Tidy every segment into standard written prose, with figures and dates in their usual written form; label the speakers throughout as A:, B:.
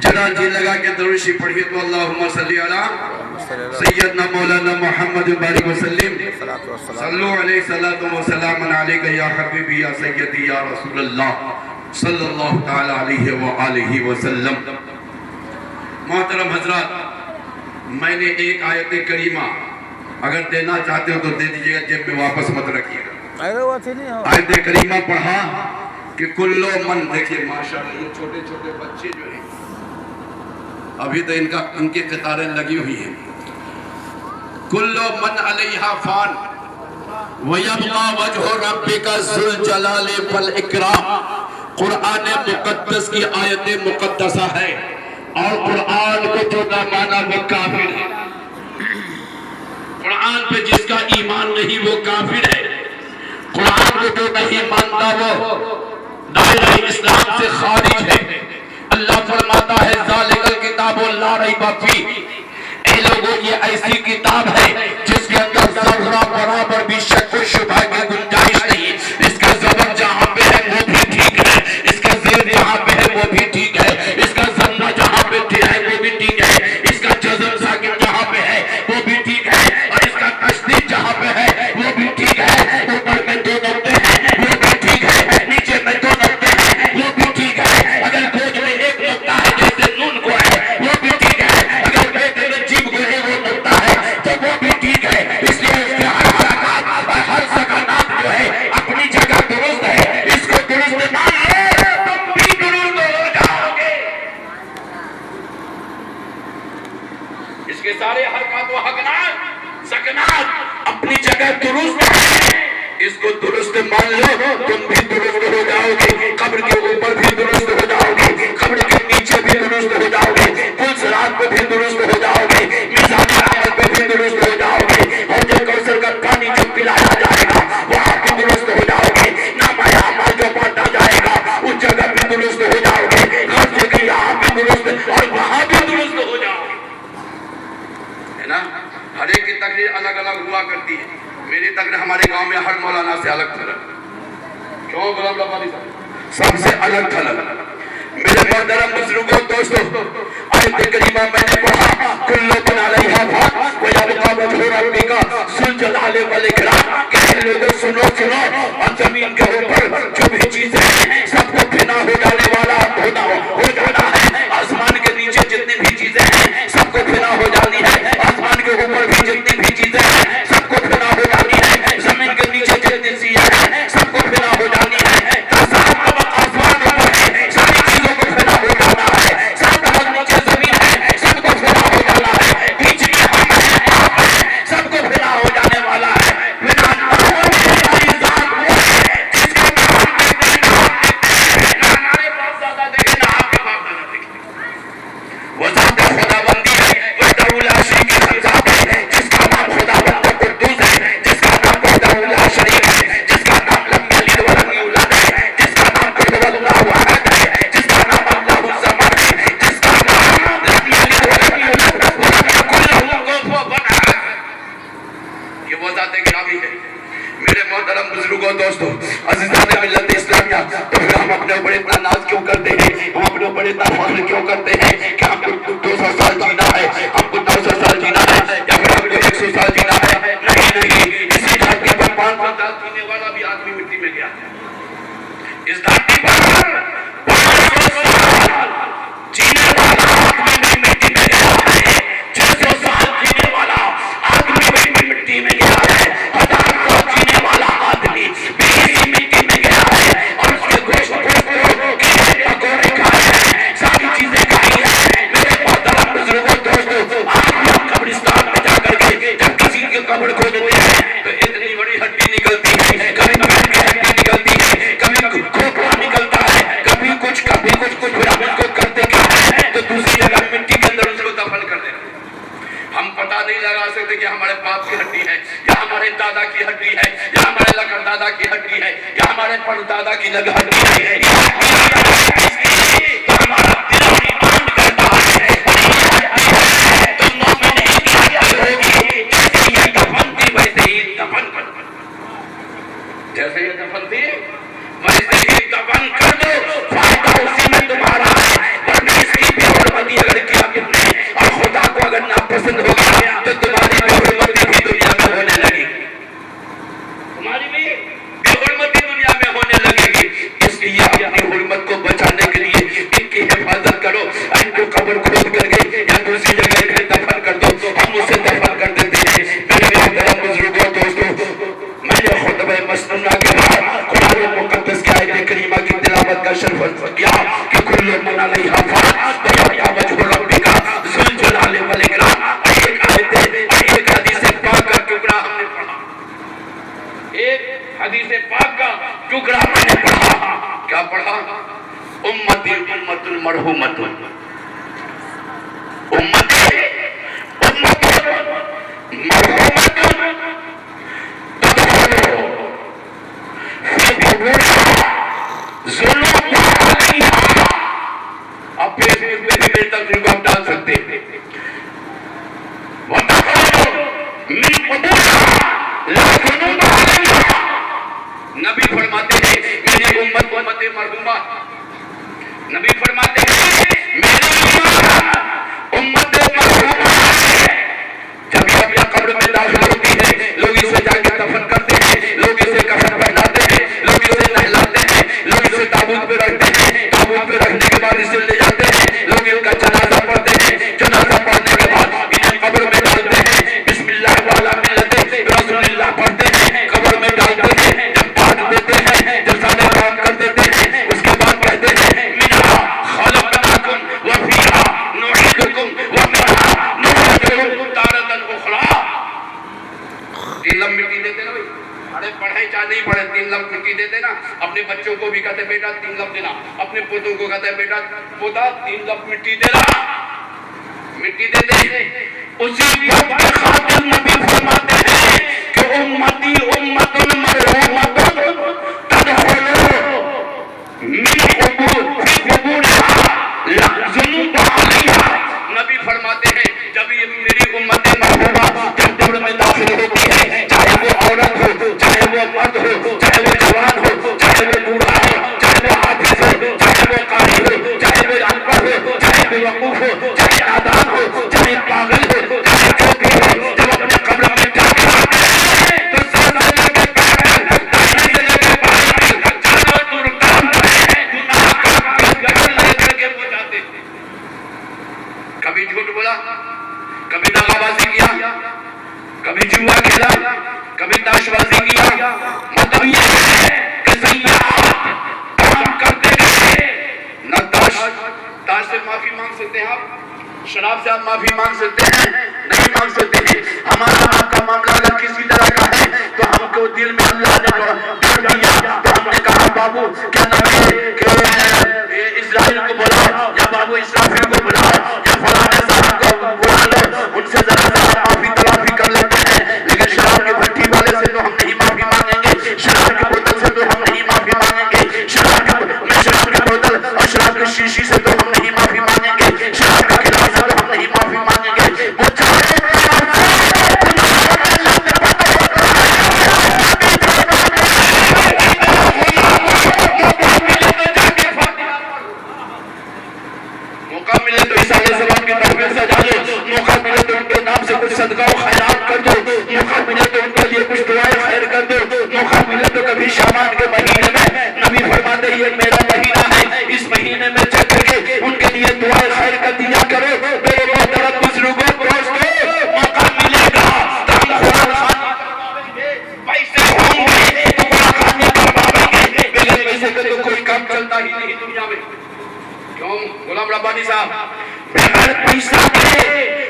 A: جنا جی لگا کے دروشی پڑھیے تو اللہم صلی علی سیدنا مولانا محمد بارک وسلم صلو علیہ الصلوۃ والسلام علیک یا حبیبی یا سیدی یا رسول اللہ صلی اللہ تعالی علیہ وآلہ وسلم۔ محترم حضرات، میں نے ایک آیت کریمہ اگر دینا چاہتے ہو تو دے دیجئے گا، جیب میں واپس مت رکھیے گا۔ آیت کریمہ پڑھا کہ کلو من، دیکھئے ماشاءاللہ یہ چھوٹے چھوٹے بچے جو ہیں ابھی تو ان کی قطاریں لگی ہوئی ہیں۔ کلو من علیہا فان وَيَبْقَى وَجْهُ رَبِّكَ ذُو الْجَلَالِ وَالْإِكْرَامِ۔ قرآن مقدس کی آیت مقدسہ ہے، اور قرآن کو جو نہ مانا وہ کافر ہے۔ قرآن پہ جس کا ایمان نہیں وہ کافر ہے۔ قرآن کو جو نہیں مانتا وہ دائرہ اسلام سے خارج ہے۔ اللہ فرماتا ہے ذالک الکتاب لا ریب فیہ، اے لوگوں یہ ایسی کتاب ہے جس کے اندر ذرہ برابر بھی شک و شبہ کی گنجائش نہیں۔ اس کا زبر جہاں پہ ہے وہ بھی ٹھیک ہے، اس کا زیر جہاں پہ ہے وہ بھی ٹھیک ہے، اس کا ضمہ جہاں پہ ہے وہ بھی ٹھیک ہے، اس کا جزم ساکن جہاں پہ ہے وہ بھی ٹھیک ہے، اور اس کا تشدید جہاں پہ ہے وہ بھی ٹھیک ہے۔ اوپر میں دو نقطے ہیں وہ بھی ٹھیک ہے، نیچے میں دو نقطے ہیں وہ بھی ٹھیک ہے، اگر گوج میں ایک نقطہ ہے جیسے نون کو ہے وہ بھی ٹھیک ہے، اگر بیٹے میں جیب کو ہے وہ نقطہ ہے تو وہ بھی ٹھیک ہے۔ اس لیے اس کے ہر حرکات اور ہر سکانات جو ہے اپنی جگہ درست ہے، اس کو درست مان لو تم بھی درست ہو جاؤ گے۔ اس کے سارے حرکات و حقنات سکنات اپنی جگہ درست ہے، اس کو درست مان لو تم بھی درست ہو جاؤ گے، قبر کے اوپر بھی درست ہو جاؤ گے، قبر کے نیچے بھی درست ہو جاؤ گے، پل صراط پہ بھی درست ہو جاؤ گے، میزان اعمال پہ بھی درست ہو جاؤ گے، حوض کوثر کا پانی جو پلایا جائے گا وہاں بھی درست ہو جاؤ گے، نامہ اعمال جو بانٹا جائے گا اس جگہ بھی درست ہو جاؤ گے، ہر جگہ یہاں بھی درست اور وہاں بھی درست ہو جاؤ گے، ہے نا؟ ہر ایک کی تقریر الگ الگ ہوا کرتی ہے۔ میری تقریر ہمارے گاؤں میں ہر مولانا سے الگ تھلگ، کیوں غلام ربانی صاحب سب سے الگ تھلگ۔ میرے محترم بزرگوں دوستوں، آیت کریمہ میں نے پڑھا کل من علیہا فان وَيَبْقَى وَجْهُ رَبِّكَ ذُو الْجَلَالِ وَالْإِكْرَامِ۔ کہ لوگوں سنو، اور زمین کے اوپر جو بھی چیزیں ہیں سب کو فنا ہو جانے والا ہو جانا ہے۔ آسمان کے نیچے جتنی بھی چیزیں ہیں سب کو فنا ہو جانی ہے، آسمان کے اوپر بھی جتنی بھی چیزیں ہیں سب کو فنا ہو جانی ہے، زمین کے نیچے جتنی چیزیں ہیں سب کو فنا ہو جانی ہے۔ آسمان اوپر ہے، ساری چیزوں کو فنا ہو جانا ہے، سب کو نیچے زمین ہے سب کو فنا ہو جانا ہے، بیچ میں ہم ہیں آپ ہیں سب کو فنا ہو جانے والا ہے۔ فنا نہ ہونے والی ذات وہ ہے جس کا نام دیکھتے ہیں نہ ہمارے باپ دادا دیکھے نہ آپ کے باپ دادا دیکھے، وہ ذات خداوندی ہے، وحدہ لا شریک کی ذات ہے، جس کا نام خداوند قدوس ہے، جس کا نام وحدہ لا شریک ہے، جس کا نام لم یلد ولم یولد ہے، جس کا نام قل هو اللہ احد ہے، جس کا نام اللہ الصمد ہے، جس کا نام لم یلد ولم یولد ولم یکن له کفوا احد۔ یہ وہ ذات گرامی ہے۔ میرے محترم بزرگوں دوستوں، عزیزان ملت اسلامیہ، تو پھر ہم اپنے اوپر اتنا ناز کیوں کرتے ہیں، ہم اپنے اوپر اتنا فخر کیوں کرتے ہیں کہ ہم کو 200 سال جینا ہے، ہم کو 900 سال جینا ہے، یا پھر ہم کو 100 سال جینا ہے؟ نہیں، اسی دھرتی پر 500 سال جینے والا بھی آدمی مٹی میں گیا ہے۔ اس دھرتی پر 500 سال جینے والا آدمی بھی مٹی میں گیا ہے، 600 سال جینے والا آدمی بھی مٹی میں گیا ہے، 1000 سال جینے والا آدمی بھی اسی مٹی میں گیا ہے، اور اس کے گوشت پکوڑے کھائے ہیں، ساری چیزیں کھائی ہیں۔ میرے محترم بزرگوں دوستوں، آج بھی ہم قبرستان میں جا کر کے جب کسی کی قبر کھودتے ہیں تو اتنی بڑی ہڈی نکلتی ہے، کبھی پیٹ کی ہڈی نکلتی ہے، کبھی کھوپڑا نکلتا ہے، کبھی کچھ پھر ہم اس کو کرتے کیا ہے تو دوسری جگہ مٹی کے اندر اس کو دفن کر دیتے ہیں۔ ہم پتہ نہیں لگا سکتے کہ ہمارے باپ کی ہڈی ہے یا ہمارے دادا کی ہڈی ہے یا ہمارے لکڑ دادا کی ہڈی ہے یا ہمارے پڑ دادا کی ہڈی ہے، تو ہمارا دل ایمان کرتا ہے تو مومن ہوگی، جیسے یہ دفن تھی ویسے ہی دفن کر دو، جیسے یہ دفن تھی ویسے ہی دفن کر دو، فائدہ فصل کیا کہ کل من علیہا فان ویبقی وجہ ربک ذو الجلال والاکرام. ایک حدیث پاک کا ٹکڑا ہم نے پڑھا, ایک حدیث پاک کا ٹکڑا میں نے پڑھا. کیا پڑھا؟ امتی امت المرحومت, امتی امت مرحومت تدخلو فی بطونہا ظلم علیہا. اب فیس بک پہ بھی میری تقریر کو آپ ڈال سکتے ہیں. وَتَخْرُجُ مِنْ بُطُونِهَا لَا ظُلُمَ عَلَيْهَا. نبی فرماتے ہیں میری امت امت مرحومہ, نبی فرماتے ہیں میری امت مرحومہ ہے. جب یہ اپنے قبر میں داخل ہوتی ہے لوگ اسے جا کے دفن کرتے ہیں, لوگ اسے کفن پہناتے ہیں, لوگ اسے نہلاتے ہیں, لوگ اسے تابوت پہ رکھتے ہیں, تابوت پہ رکھنے کے بعد اسے لے جاتے ہیں, لوگ ان کا جنازہ پڑھتے ہیں, جنازہ پڑھنے کے بعد انہیں قبر میں ڈالتے ہیں, بسم اللہ والا ملت رسول اللہ پڑھتے ہیں, قبر میں ڈالتے ہیں, جب پاٹ دیتے ہیں, جب سارے کام کر دیتے ہیں, اس کے بعد کہتے ہیں منہا خلقناکم وفیہا نعیدکم ومنہا نخرجکم تارۃ اخری. 3 لمب مٹی دیتے نا بھائی, ارے پڑھے چاہے نہیں پڑھے 3 لمب مٹی دیتے نا. اپنے بچوں کو بھی کہتے بیٹا 3 لمب دینا, اپنے پوتوں کو کہتے بیٹا پوتا 3 لمب مٹی دینا, مٹی دیتے ہیں. اسی وقت کے خاطر نبی فرماتے ہیں کہ امتی امت مرحومت تدخلو من قبور فی قبورہا لا ظلم علیہا. نبی فرماتے ہیں جب یہ میری امت مرحومہ جب قبر میں داخل ہوتی ہے, چاہے وہ عورت ہو, چاہے وہ مرد ہو, چاہے وہ جوان ہو, چاہے وہ بوڑھا ہو, چاہے وہ حافظ ہو, چاہے وہ قاری ہو, چاہے وہ ان پڑھ ہو, چاہے بے وقوف ہو, چاہے نادان ہو, چاہے پاگل ہو, چاہے جو بھی ہو, جب اپنے قبر میں جا کے آتے ہیں تو سر سے لے کے پیر تک, داڑھی سے لے کے پیر تک, جانور ترکان ہے, گناہ کا گھر لے کر کے وہ جاتے ہیں. کبھی جھوٹ بولا, کبھی دغا بازی کیا, کبھی جوا کھیلا, کبھی تاش بازی کیا. مطلب یہ ہے کہ سیاحت کام کرتے گئے. نہ تاش سے معافی مانگ سکتے ہیں آپ, شراب سے آپ معافی مانگ سکتے ہیں, نہیں مانگ سکتے ہیں. ہمارا آپ کا معاملہ اگر کسی طرح کا ہے تو ہم کو دل میں اللہ نے ڈر دیا تو ہم نے کہا بابو کیا نام ہے کہ اسرائیل کو بلاؤ, یا بابو اسرافیل کو بلاؤ, یا فلانے صاحب کو بلا لو, ان سے ذرا ذرا معافی تلافی کر لیتے ہیں. لیکن شراب کی بھٹی والے سے تو ہم نہیں معافی مانگیں گے, شراب کی بوتل سے تو ہم نہیں معافی مانگیں گے, شراب کی بوتل اور شراب کی شیشی سے تو ہم نہیں معافی مانگیں گے, شراب کا گلاس سے تو ہم نہیں معافی مانگیں گے. وہ چاہے موقع ملے تو عیسیٰ علیہ السلام کی محفل سجا دو, موقع ملے تو ان کے نام سے کچھ صدقہ و خیرات کر دو, موقع ملے تو ان کے لیے کچھ دعائیں خیر کر دو, موقع ملے تو کبھی شعبان کے مہینے میں نبی فرماتے ہیں یہ میرا مہینہ ہے, اس مہینے میں چل کر کے ان کے لیے دعائیں خیر کر دیا کرو. میرے محترم بزرگوں دوستوں, موقع ملے گا تو ہم قرآن خانی کرواویں گے, پیسے ہوں گے تو قرآن خانی کرواویں گے, بغیر پیسے کے تو کوئی کام چلتا ہی نہیں دنیا میں. کیوں غلام ربانی صاحب, بغیر پیسہ کے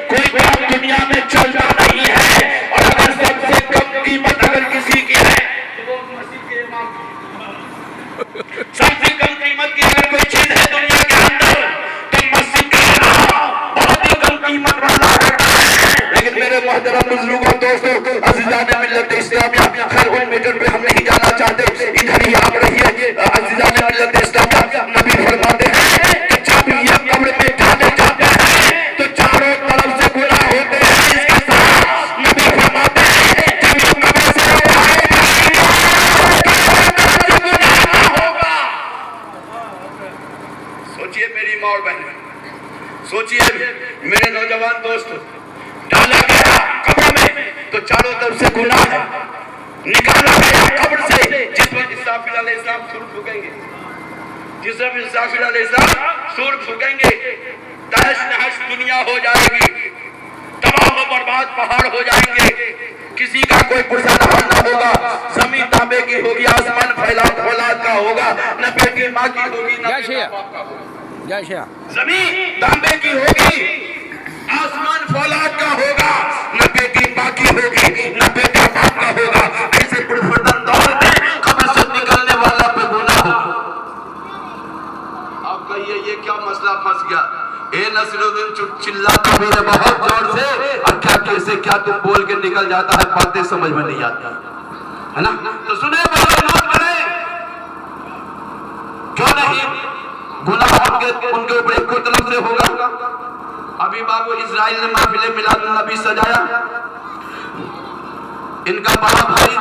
A: کوئی کام دنیا میں چلتا نہیں ہے. اور اگر سب سے کم قیمت اگر کسی کی ہے تو وہ مسجد کے امام کی. سب سے کم قیمت کی اگر کوئی چیز ہے دنیا کے اندر تو مسجد کا امام بہت ہی کم قیمت والا ہے. لیکن میرے محترم بزرگوں دوستوں عزیزان ملت اسلامیہ, خیر ان میٹر پہ ہم نہیں جانا چاہتے, ادھر ہی آپ رہیے. عزیزان ملت اسلامیہ, نبی فرماتے ہیں کہ جب یہ قبر میں جانے جاتے ہیں تو چاروں طرف سے گناہ ہوتے ہیں. اس کے ساتھ نبی فرماتے ہیں جب یہ قبر سے اٹھائے جائیں گے تو گناہ نہ ہوگا. سوچئے میری ماں اور بہن, سوچئے میرے نوجوان دوست, ڈالا گیا قبر میں تو چاروں طرف سے گناہ ہے, نکالا گیا قبر سے جس وقت اسرافیل علیہ السلام سور پھونکیں گے, جس وقت اسرافیل علیہ السلام سور پھونکیں گے, تہش نہش دنیا ہو جائے گی, تباہ و برباد پہاڑ ہو جائیں گے. کسی کا کوئی پرزادہ نہ ہوگا، زمین تانبے کی ہوگی، آسمان فولاد کا ہوگا، نہ بیٹی ماں کی ہوگی نہ بیٹا باپ کا ہوگا۔ زمین تانبے کی ہوگی، آسمان فولاد کا ہوگا، نہ بیٹی ماں کی ہوگی نہ بیٹا باپ کا ہوگا۔ ایسے پرفردن دور میں قبر سے نکلنے والا پہ گناہ ہوگا۔ آپ کہیے یہ کیا مسئلہ پھنس گیا؟ اے نصر الدین چلاتا میرے بہت زور سے، اور کیا کیسے کیا تم بول کے نکل جاتا ہے، باتیں سمجھ میں نہیں آتی ہے نا؟ تو سنیں بھائی نوٹ کریں، کیوں نہیں گناہ ان کے اوپر ایک طرف سے ہوگا۔ ابھی بابو اسرائیل نے محفل میلاد النبی سجایا، ان کا بڑا بھائی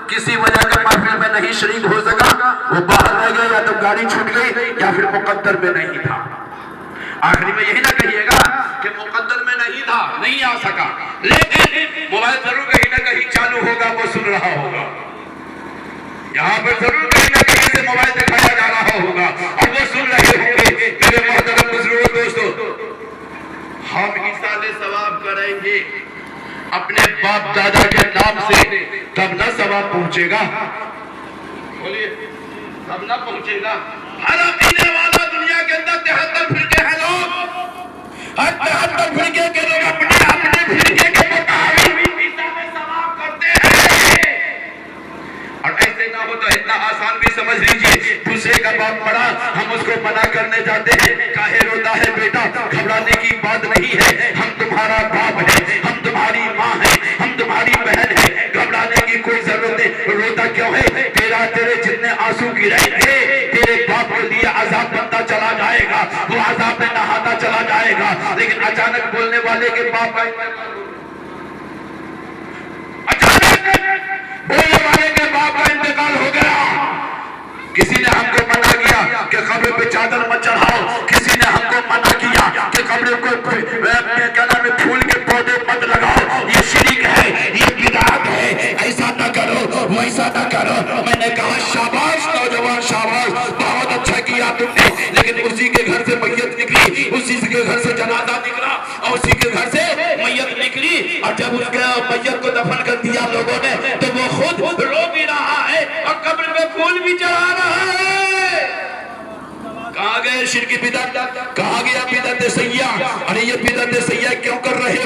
A: کسی وجہ کے محفل میں نہیں شریک ہو سکا، وہ باہر رہ گیا، یا تو گاڑی چھوٹ گئی یا پھر مقدر میں نہیں تھا۔ آخری میں یہی نہ کہیے گا کہ مقدر میں نہیں تھا، نہیں آ سکا، لیکن موبائل ضرور کہیں نہ کہیں چالو ہوگا، وہ سن رہا ہوگا، یہاں پر ضرور کہیں نہ کہیں سے موبائل دکھایا جا رہا ہوگا اور وہ سن رہے ہوں گے۔ میرے محترم بزرگوں دوستو، ہم ایصال ثواب کریں گے اپنے باپ دادا کے نام سے، تب نہ ثواب پہنچے گا، بولیے تب نہ پہنچے گا۔ ہر عقیدے والا دنیا کے اندر 73 فرقے ہیں لوگ، ہر 73 فرقے کے لوگ اپنے فرقے کے مطابق ایصال ثواب کرتے ہیں، اور ایسے نہ ہو تو اتنا آسان بھی سمجھ لیجئے، دوسرے کا باپ پڑا، ہم اس کو منع کرنے جاتے ہیں، کاہے روتا ہے بیٹا، گھبرانے کی بات نہیں ہے، ہم تمہارا باپ ہے، ہم تمہاری ماں ہے، ہم تمہاری بہن ہے، گھبرانے کی کوئی ضرورت نہیں۔ روتا کیوں ہے؟ تیرے جتنے آنسو گرے تھے، تیرے باپ کے لیے عذاب بنتا چلا جائے گا، وہ عذاب میں نہاتا چلا جائے گا، لیکن اچانک بولنے والے کے باپ بولنے والے کے باپ کا انتقال ہو گیا۔ کسی نے ہم کو منع کیا کہ قبر پہ چادر مت چڑھاؤ، کسی نے ہم کو منع کیا کہ قبر کو پھول کے پودے مت لگاؤ، یہ شرک ہے، یہ بدعت ہے، ایسا نہ کرو، ویسا نہ کرو۔ میں نے کہا شاباش نوجوان، شاباش، بہت اچھا کیا تم نے، لیکن اسی کے گھر سے میت نکلی، اسی کے گھر سے جنازہ نکلا، اور اسی کے گھر سے میت نکلی، اور جب اس کے میت کو دفن کر دیا لوگوں نے تو وہ خود رو بھی رہا ہے اور قبر میں پھول بھی چڑھا رہا ہے۔ کہاں گئے شرک بدعت؟ کہاں گیا بدعت سیاح؟ ارے یہ بدعت سیاح کیوں کر رہے